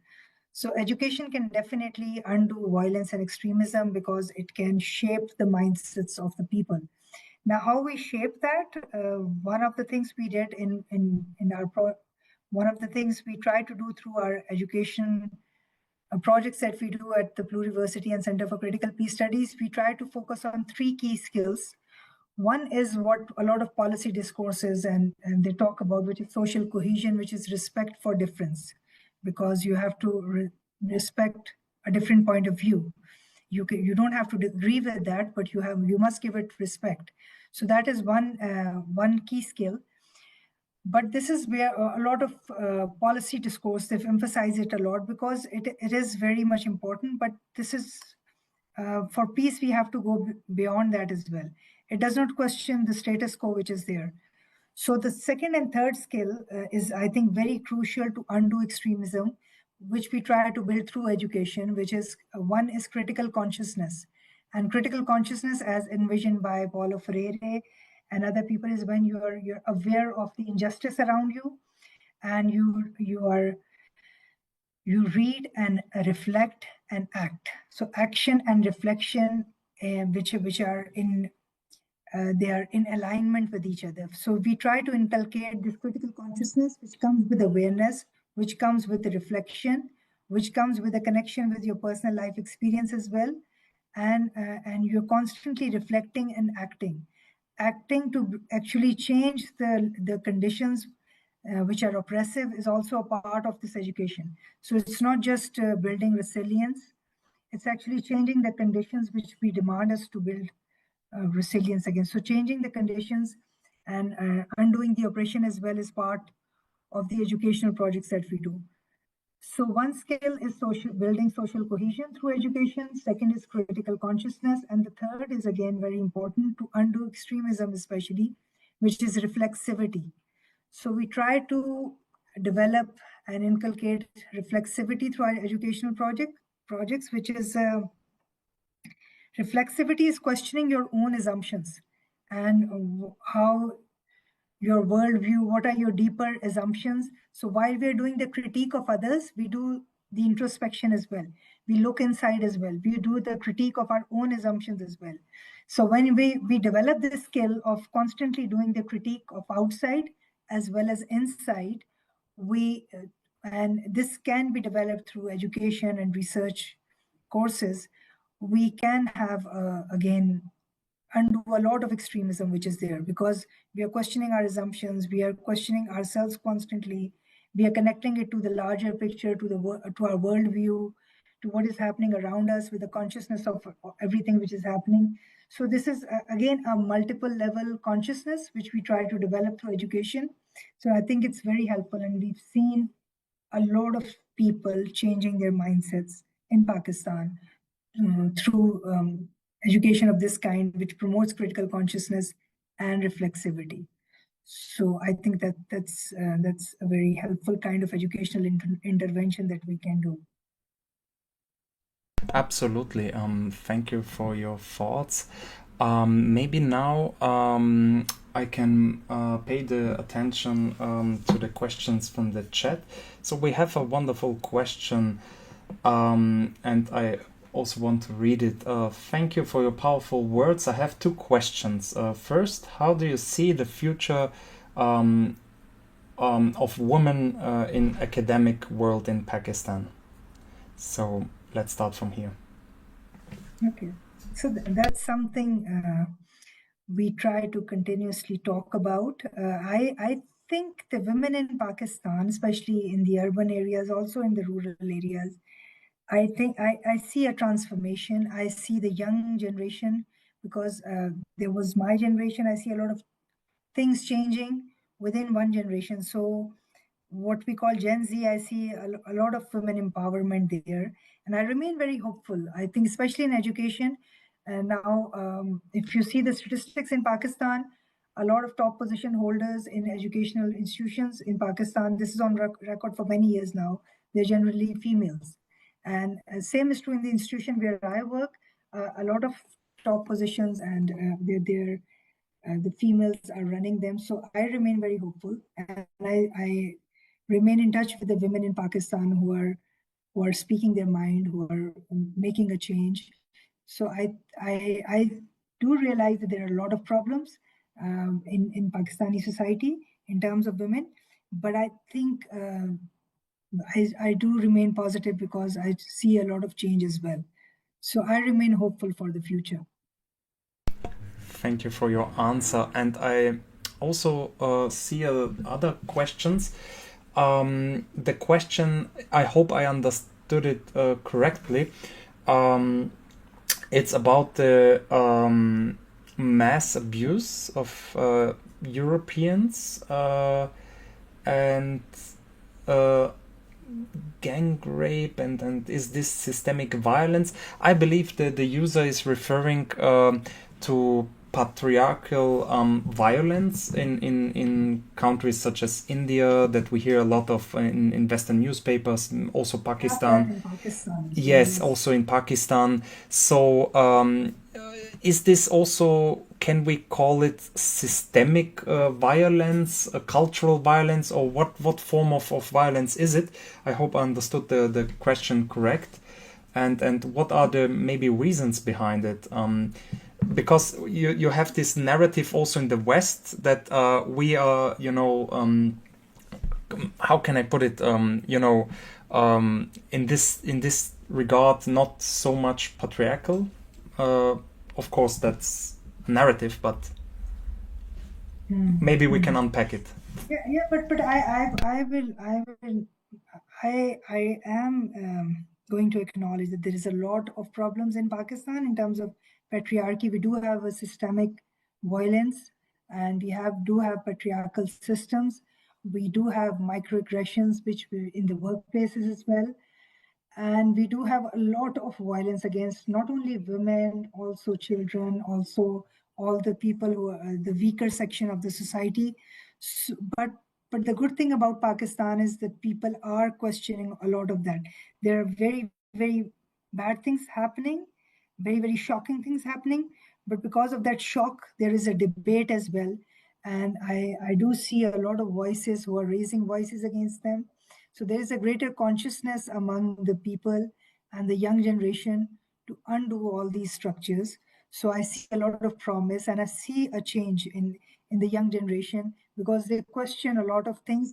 So education can definitely undo violence and extremism, because it can shape the mindsets of the people. Now, how we shape that? One of the things we did one of the things we try to do through our education projects that we do at the Pluriversity and Center for Critical Peace Studies, we try to focus on 3 key skills. One is what a lot of policy discourses and they talk about, which is social cohesion, which is respect for difference, because you have to respect a different point of view. You don't have to agree with that, but you must give it respect. So that is one key skill. But this is where a lot of policy discourse, they've emphasized it a lot, because it is very much important. But this is for peace, we have to go beyond that as well. It does not question the status quo which is there. So the second and third skill is, I think, very crucial to undo extremism, which we try to build through education, which is one is critical consciousness. And critical consciousness, as envisioned by Paulo Freire and other people, is when you're aware of the injustice around you, and you read and reflect and act. So action and reflection, which are they are in alignment with each other. So we try to inculcate this critical consciousness, which comes with awareness, which comes with the reflection, which comes with a connection with your personal life experience as well. And you're constantly reflecting and acting to actually change the conditions which are oppressive, is also a part of this education. So it's not just building resilience, it's actually changing the conditions which we demand us to build resilience against. So changing the conditions and undoing the oppression as well is part of the educational projects that we do. So one skill is building social cohesion through education. Second is critical consciousness. And the third is, again, very important to undo extremism, especially, which is reflexivity. So we try to develop and inculcate reflexivity through our educational projects, which is reflexivity is questioning your own assumptions and how your worldview, what are your deeper assumptions. So while we're doing the critique of others, we do the introspection as well. We look inside as well. We do the critique of our own assumptions as well. So when we develop this skill of constantly doing the critique of outside as well as inside, and this can be developed through education and research courses, we can have, again, undo a lot of extremism which is there, because we are questioning our assumptions, we are questioning ourselves constantly, We are connecting it to the larger picture, to our worldview, to what is happening around us with the consciousness of everything which is happening. So this is again a multiple level consciousness which we try to develop through education. So I think it's very helpful, and we've seen a lot of people changing their mindsets in Pakistan through education of this kind, which promotes critical consciousness and reflexivity. So I think that that's a very helpful kind of educational intervention that we can do. Absolutely. Thank you for your thoughts. Maybe now I can pay the attention to the questions from the chat. So we have a wonderful question, and I also want to read it. Thank you for your powerful words. I have two questions. First, how do you see the future of women in academic world in Pakistan? So let's start from here. Okay, so that's something we try to continuously talk about. I think the women in Pakistan, especially in the urban areas, also in the rural areas, I think I see a transformation. I see the young generation, because there was my generation. I see a lot of things changing within one generation. So what we call Gen Z, I see a lot of women empowerment there. And I remain very hopeful. I think, especially in education, now, if you see the statistics in Pakistan, a lot of top position holders in educational institutions in Pakistan, this is on record for many years now, they're generally females. And same is true in the institution where I work. A lot of top positions, and the females are running them. So I remain very hopeful, and I remain in touch with the women in Pakistan who are speaking their mind, who are making a change. So I do realize that there are a lot of problems in Pakistani society in terms of women, but I think I do remain positive because I see a lot of change as well. So I remain hopeful for the future. Thank you for your answer. And I also see other questions. The question, I hope I understood it correctly. It's about the mass abuse of Europeans and gang rape, and is this systemic violence? I believe that the user is referring to patriarchal violence in countries such as India, that we hear a lot of in Western newspapers, also Pakistan. Yes, also in Pakistan. So is this also, can we call it systemic violence, cultural violence, or what form of violence is it? I hope I understood the question correct. And what are the maybe reasons behind it? Because you have this narrative also in the West that we are, how can I put it, in this regard, not so much patriarchal. Of course, that's narrative, but maybe we can unpack it. Yeah, but I am going to acknowledge that there is a lot of problems in Pakistan in terms of patriarchy. We do have a systemic violence, and we do have patriarchal systems. We do have microaggressions, which in the workplaces as well. And we do have a lot of violence against not only women, also children, also all the people who are the weaker section of the society. So, but the good thing about Pakistan is that people are questioning a lot of that. There are very, very bad things happening, very, very shocking things happening. But because of that shock, there is a debate as well. And I do see a lot of voices who are raising voices against them. So there is a greater consciousness among the people and the young generation to undo all these structures. So I see a lot of promise, and I see a change in the young generation, because they question a lot of things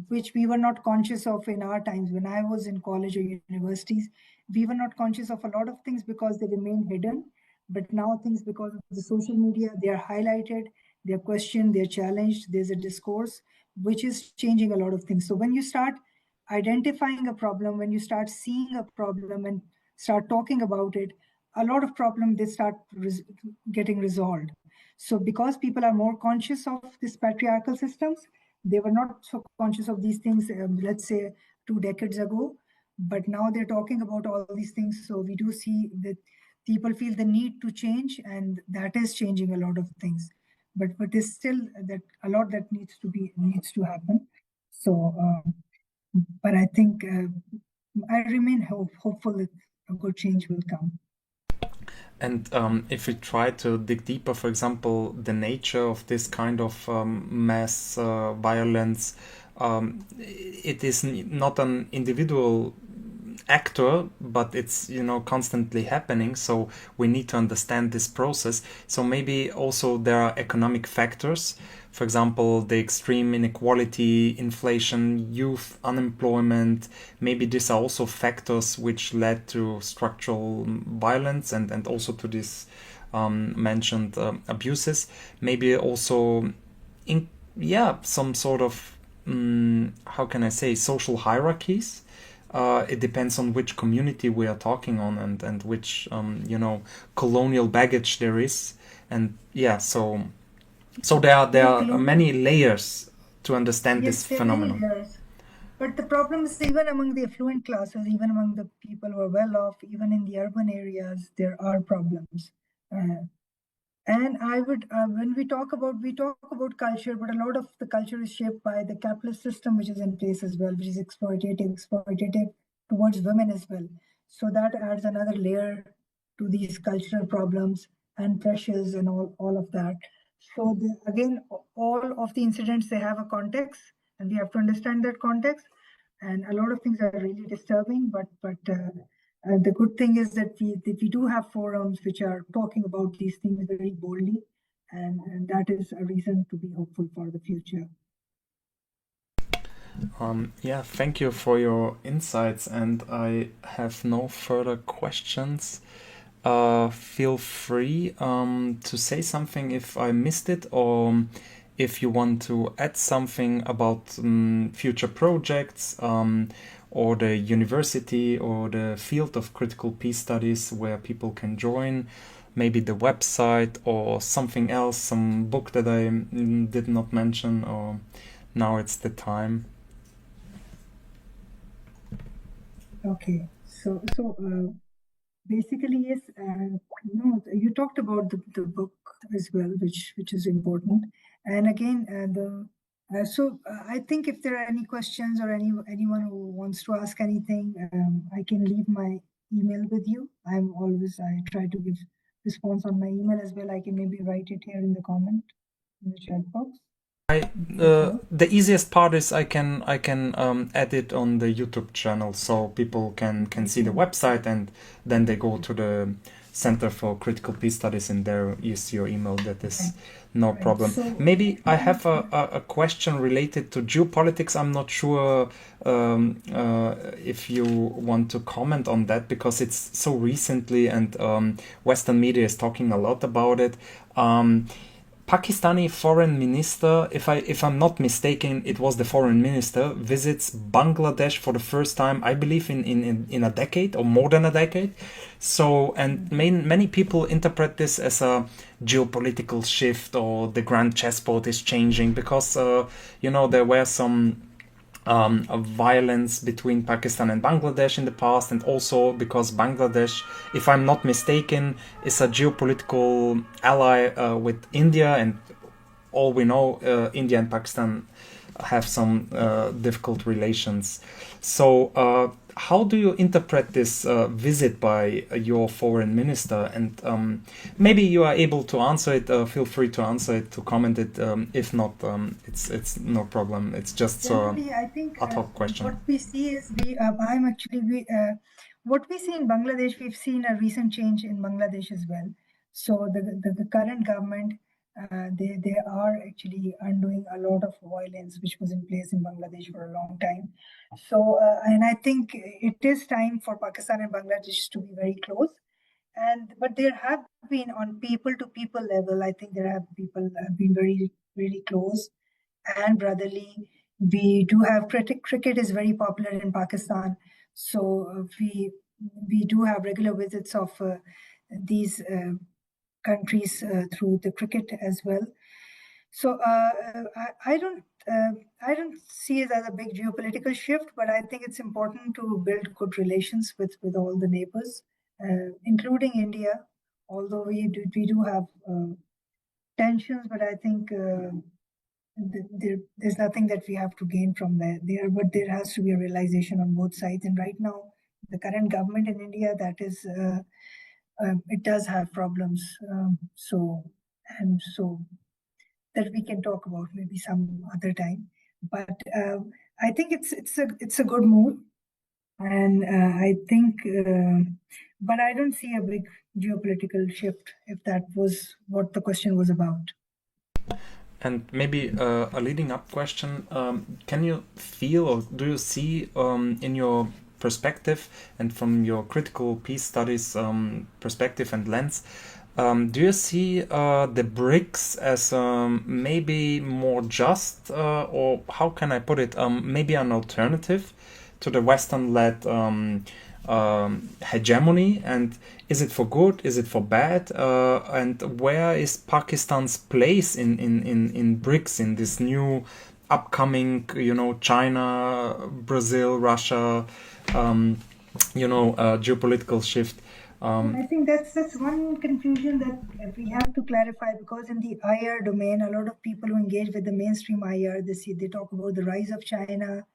which we were not conscious of in our times. When I was in college or universities, we were not conscious of a lot of things because they remain hidden. But now things, because of the social media, they are highlighted, they're questioned, they're challenged, there's a discourse which is changing a lot of things. So when you start identifying a problem, when you start seeing a problem and start talking about it, a lot of problems they start getting resolved. So because people are more conscious of these patriarchal systems, they were not so conscious of these things, let's say 2 decades ago, but now they're talking about all these things. So we do see that people feel the need to change, and that is changing a lot of things. But there's still that a lot that needs to happen. So, but I think I remain hopeful that a good change will come. And if we try to dig deeper, for example, the nature of this kind of mass violence, it is not an individual actor, but it's constantly happening. So we need to understand this process. So maybe also there are economic factors. For example, the extreme inequality, inflation, youth unemployment. Maybe these are also factors which led to structural violence and also to this mentioned abuses. Maybe also in some sort of how can I say, social hierarchies. It depends on which community we are talking on and which colonial baggage there is, and so there are many layers to understand Yes, this there are many phenomenon. layers. But the problem is, even among the affluent classes, even among the people who are well off, even in the urban areas, there are problems. And I would, when we talk about culture, but a lot of the culture is shaped by the capitalist system, which is in place as well, which is exploitative towards women as well. So that adds another layer to these cultural problems and pressures and all of that. So again, all of the incidents, they have a context, and we have to understand that context. And a lot of things are really disturbing, but the good thing is that we do have forums which are talking about these things very boldly, and that is a reason to be hopeful for the future. Thank you for your insights, and I have no further questions. Feel free to say something if I missed it, or if you want to add something about future projects, or the university or the field of critical peace studies where people can join, maybe the website or something else, some book that I did not mention, or now it's the time. Okay, basically, yes. No, you talked about the book as well, which is important. And again, I think if there are any questions or anyone who wants to ask anything, I can leave my email with you. I try to give response on my email as well. I can maybe write it here in the comment in the chat box. The easiest part is I can add it on the YouTube channel so people can see the website, and then they go to the Center for Critical Peace Studies and there is your email. That is no problem. So Maybe I have a question related to geopolitics. I'm not sure if you want to comment on that because it's so recently and Western media is talking a lot about it. Pakistani foreign minister, if I'm not mistaken, it was the foreign minister, visits Bangladesh for the first time, I believe, in a decade or more than a decade. So, and many people interpret this as a geopolitical shift, or the grand chessboard is changing because there were some of violence between Pakistan and Bangladesh in the past, and also because Bangladesh, if I'm not mistaken, is a geopolitical ally with India, and all we know, India and Pakistan have some difficult relations. So, how do you interpret this visit by your foreign minister? And maybe you are able to answer it. Feel free to answer it, to comment it. If not, it's no problem. It's just I think a top question. what we see is what we see in Bangladesh. We've seen a recent change in Bangladesh as well. So the current government, they are actually undoing a lot of violence which was in place in Bangladesh for a long time. So and I think it is time for Pakistan and Bangladesh to be very close. But there have been, on people to people level, I think there have been very really close. and brotherly. We do have cricket is very popular in Pakistan, so we do have regular visits of these countries through the cricket as well. So I don't see it as a big geopolitical shift, but I think it's important to build good relations with all the neighbors, including India. Although we do have tensions, but I think there's nothing that we have to gain from there. But there has to be a realization on both sides. And right now, the current government in India, that is, it does have problems. So that we can talk about maybe some other time. But I think it's a good move, and I think, but I don't see a big geopolitical shift if that was what the question was about. And maybe a leading up question, can you feel or do you see in your perspective and from your critical peace studies perspective and lens, do you see the BRICS as maybe more just, or how can I put it, maybe an alternative to the Western-led hegemony? And is it for good? Is it for bad? And where is Pakistan's place in BRICS, in this new upcoming, China, Brazil, Russia, geopolitical shift? I think that's one confusion that we have to clarify, because in the IR domain, a lot of people who engage with the mainstream IR, they talk about the rise of China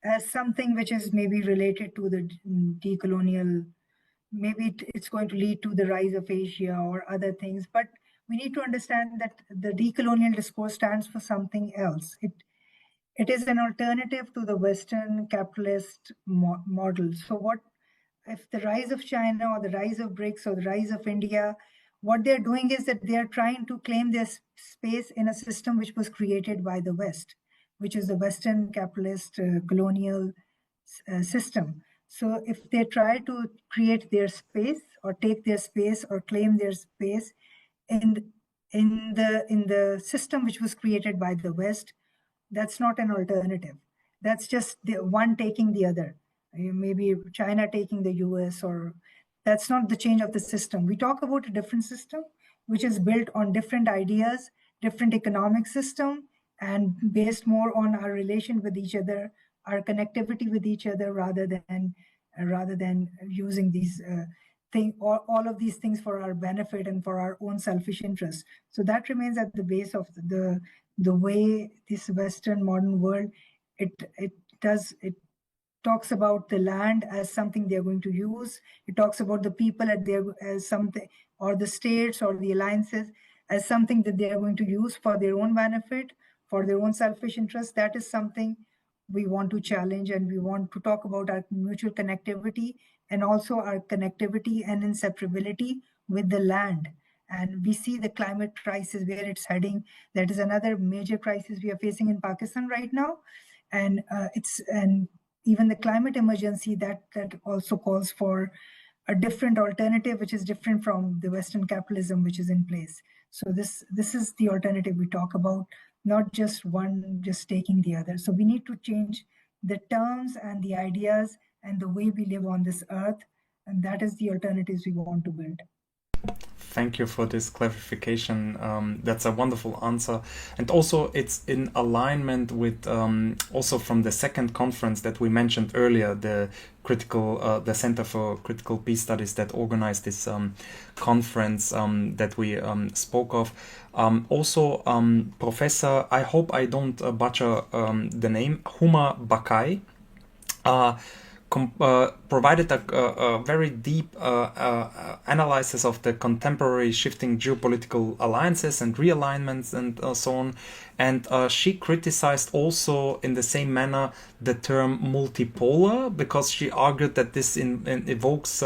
as something which is maybe related to the decolonial. Maybe it's going to lead to the rise of Asia or other things, but we need to understand that the decolonial discourse stands for something else. It is an alternative to the Western capitalist model. So what if the rise of China or the rise of BRICS or the rise of India, what they're doing is that they're trying to claim their space in a system which was created by the West, which is the Western capitalist colonial system. So if they try to create their space or take their space or claim their space in the system which was created by the West, that's not an alternative. That's just the one taking the other. Maybe China taking the US, or that's not the change of the system. We talk about a different system which is built on different ideas, different economic system, and based more on our relation with each other, our connectivity with each other, rather than using these all of these things for our benefit and for our own selfish interests. So that remains at the base of the way this Western modern world it talks about the land as something they're going to use. It talks about the people as something, or the states or the alliances as something that they are going to use for their own benefit, for their own selfish interest. That is something we want to challenge, and we want to talk about our mutual connectivity and also our connectivity and inseparability with the land. And we see the climate crisis where it's heading. That is another major crisis we are facing in Pakistan right now. And even the climate emergency that also calls for a different alternative, which is different from the Western capitalism which is in place. So this is the alternative we talk about, not just one just taking the other. So we need to change the terms and the ideas and the way we live on this earth, and that is the alternatives we want to build. Thank you for this clarification. That's a wonderful answer. And also it's in alignment with also from the second conference that we mentioned earlier, the Center for Critical Peace Studies that organized this conference that we spoke of. Also, Professor, I hope I don't butcher the name, Huma Bakai, provided a very deep analysis of the contemporary shifting geopolitical alliances and realignments and so on. And she criticized also in the same manner the term multipolar, because she argued that this evokes,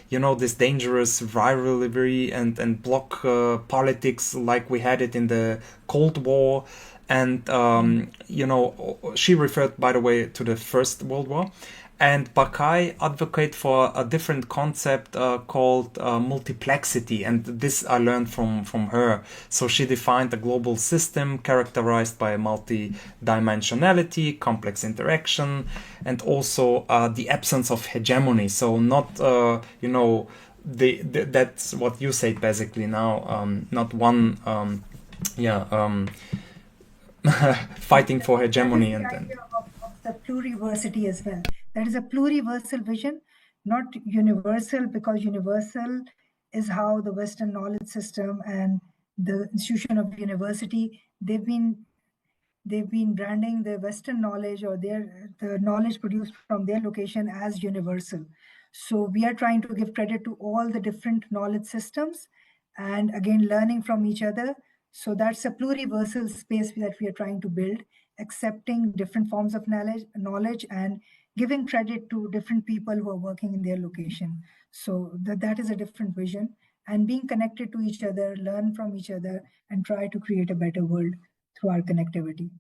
this dangerous rivalry and bloc politics like we had it in the Cold War. And, she referred, by the way, to the First World War. And Bakai advocate for a different concept called multiplexity, and this I learned from her. So she defined a global system characterized by multi-dimensionality, complex interaction, and also the absence of hegemony. So not that's what you said basically now. Not one fighting for That is hegemony the and idea of the pluriversity as well. That is a pluriversal vision, not universal, because universal is how the Western knowledge system and the institution of university, they've been branding the Western knowledge or the knowledge produced from their location as universal. So we are trying to give credit to all the different knowledge systems and again learning from each other. So that's a pluriversal space that we are trying to build, accepting different forms of knowledge and giving credit to different people who are working in their location. So that is a different vision, and being connected to each other, learn from each other, and try to create a better world through our connectivity.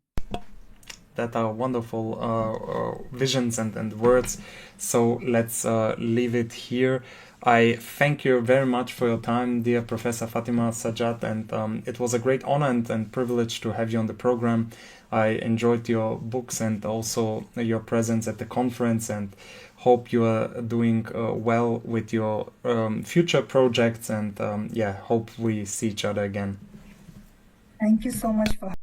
that are wonderful visions and words. So let's leave it here. I thank you very much for your time, dear Professor Fatima Sajjad, and it was a great honor and privilege to have you on the program. I enjoyed your books and also your presence at the conference, and hope you are doing well with your future projects, and hope we see each other again. Thank you so much for